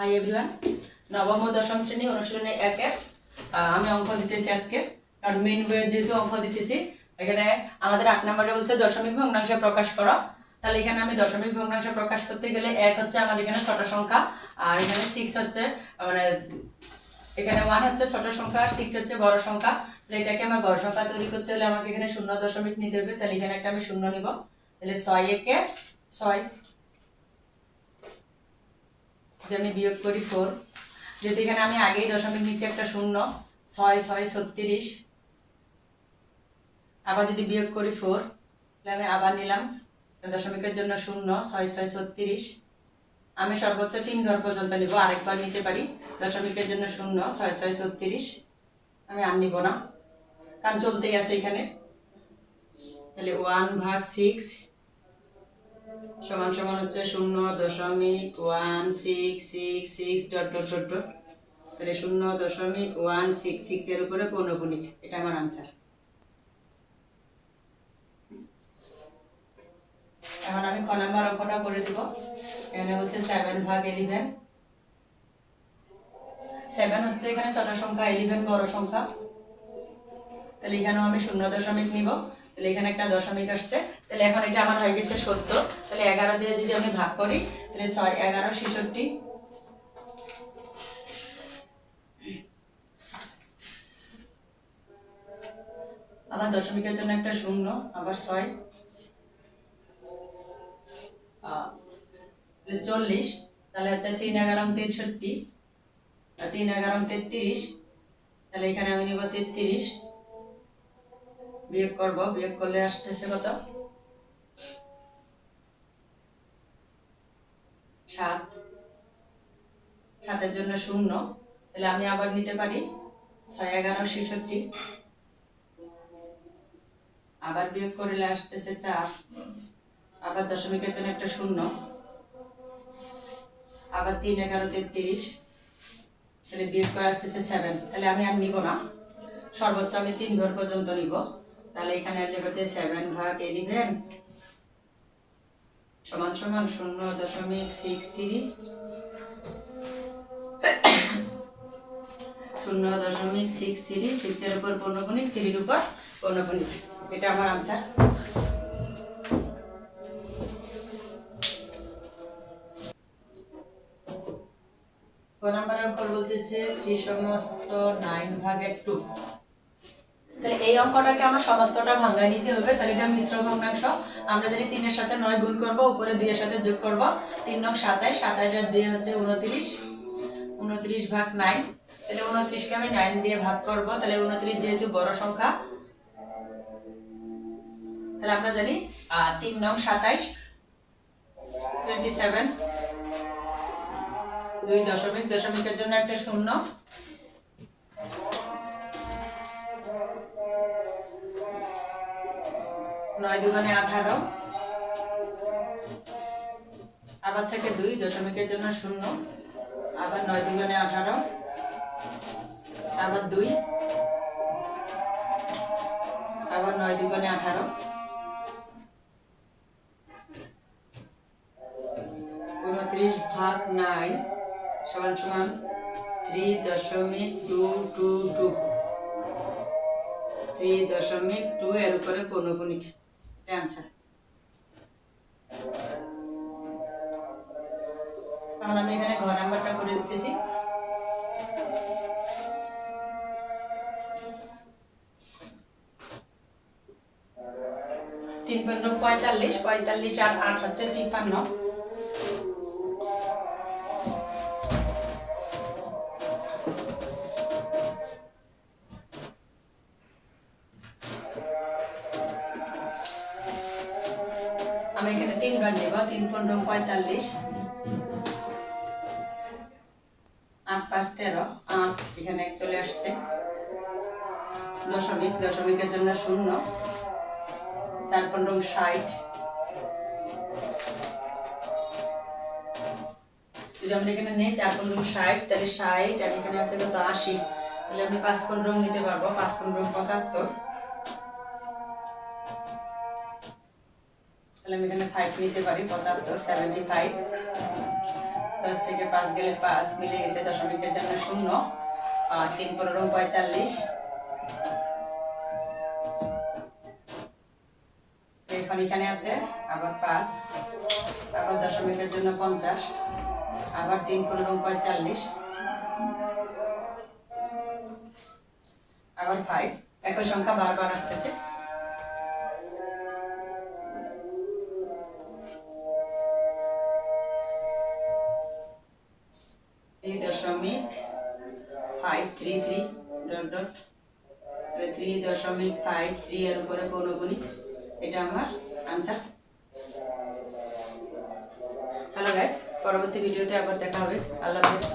Hi everyone, নবম ও দশম শ্রেণী অনুশীলনী 1-এর আমি অঙ্ক দিতেছি আজকে। কারণ মেইন বইয়ে যেহেতু অঙ্ক দিতেছি, এখানে আমাদের 8 নম্বরে বলছে দশমিক ভগ্নাংশ প্রকাশ করো। তাহলে এখানে আমি দশমিক ভগ্নাংশ প্রকাশ করতে গেলে 1 হচ্ছে আমার এখানে ছোট সংখ্যা, আর এখানে 6 হচ্ছে মানে এখানে 1 হচ্ছে ছোট সংখ্যা আর 6 হচ্ছে বড় সংখ্যা। তাহলে এটাকে আমার বড় সংখ্যা তৈরি করতে হলে আমাকে এখানে 0 নিতে হবে। তাহলে এখানে একটা আমি 0 নিব। তাহলে 6 একে 6, যদি আমি বিয়োগ করি 4, যেহেতু এখানে আমি আগেই দশমিক নিচে একটা 0, 6 6 36, আবার যদি বিয়োগ করি 4, তাহলে আমি আবার নিলাম দশমিকের জন্য 0, 6 6 36, আমি সর্বোচ্চ 3 ঘর পর্যন্ত নিব, আরেকবার নিতে পারি। দশমিকের জন্য 0, 6 6 36, আমি আর নিব না কারণ চলতেই আছে এখানে। তাহলে 1/6 সমান সমান হচ্ছে 0.16666 ডট ডট ডট ডট। তাহলে 0.166 এর উপরে পৌনঃপুনিক, এটা আমার আনসার। এখন আমি খ নাম্বার অঙ্কটা করে দিব। এখানে বলছে 7/11, 7 হচ্ছে এখানে ছোট সংখ্যা, 11 বড় সংখ্যা। তাহলে এখানেও আমি 0 নিব। তাহলে এখানে একটা দশমিক আসছে, তাহলে এখন এটা আমার হয়ে গেছে 70। তাহলে 11 দিয়ে যদি আমি ভাগ করি, তাহলে 6 11 66, আবার দশমিকের জন্য একটা 0, আবার 6 40, তাহলে হচ্ছে 3 11 63, 3 11 33, তাহলে এখানে আমি নিব 33, বিয়োগ করব, বিয়োগ করলে আসতেছে কত 7, 7 এর জন্য 0, তাহলে আমি আবার নিতে পারি 6 11 66, আবার বিয়োগ করলে আসতেছে 4, আবার দশমিকের জন্য একটা 0, আবার 3 11 33, তাহলে বিয়োগ করে আসতেছে 7, তাহলে আমি আর নিব না, সর্বোচ্চ আমি 3 ঘর পর্যন্ত নিব। তাহলে এখানে আসলে 7/11 সমান সমান 0.63, 0.63, 6 এর উপর পৌনঃপুনিক, 3 এর উপর পৌনঃপুনিক, এটা আমার আনসার। ক নাম্বার অঙ্ক বলতেছে 3/9/2। তাহলে এই অঙ্কটাকে আমার সমস্তটা ভাঙায় নিতে হবে। তাহলে এটা মিশ্র ভগ্নাংশ। আমরা যদি 3 এর সাথে 9 গুণ করব, উপরে 2 এর সাথে যোগ করব, 3 9 27, 27 আর 2 হচ্ছে 29, 29/9। তাহলে 29 কে আমি 9 দিয়ে ভাগ করব। তাহলে 29 যেহেতু বড় সংখ্যা, তাহলে আমরা জানি 3 9 27, 27, 2 দশমিক, দশমিকের জন্য একটা 0, 9 দুগুণে 18, আবার থেকে 2 দশমিকের জন্য 0, আবার 9 দুগুণে 18, আবার 2, আবার 9 দুগুণে 18, 29/9 সমান সমান 3.222, 3.2 এর উপরে পৌনঃপুনিক, এটা আনসার। তাহলে আমি এখানে ঘর নাম্বারটা করে দিতেছি। তিন 45, 45 আর 8 হচ্ছে 53, আমি এখানে 3 বার নেব। 3 15 45, 8 5 13, 8 এখানে চলে আসছে, দশমিক, দশমিকের জন্য 0, 4 15 60, যদি আমরা এখানে নেই 4 15 60, তাহলে 60 আর এখানে আছে কত 80, তাহলে আমি 5 15 নিতে পারবো, 5 15 75, তাহলে আমি এখানে 5 নিতে পারি, 75 75, 10 থেকে 5 গেলে 5 মিলে গেছে, দশমিকের জন্য 0। 3 15 45। এখন এখানে আছে আবার 5, আবার দশমিকের জন্য 50, আবার 3 15 45, আবার 5। একই সংখ্যা বারবার আসতেছে। এই 3.533 ডট ডট 3.533 এর উপরে পৌনপুনিক, এটা আমার আনসার। হ্যালো গাইস, পরবর্তী ভিডিওতে আবার দেখা হবে। আল্লাহ হাফেজ।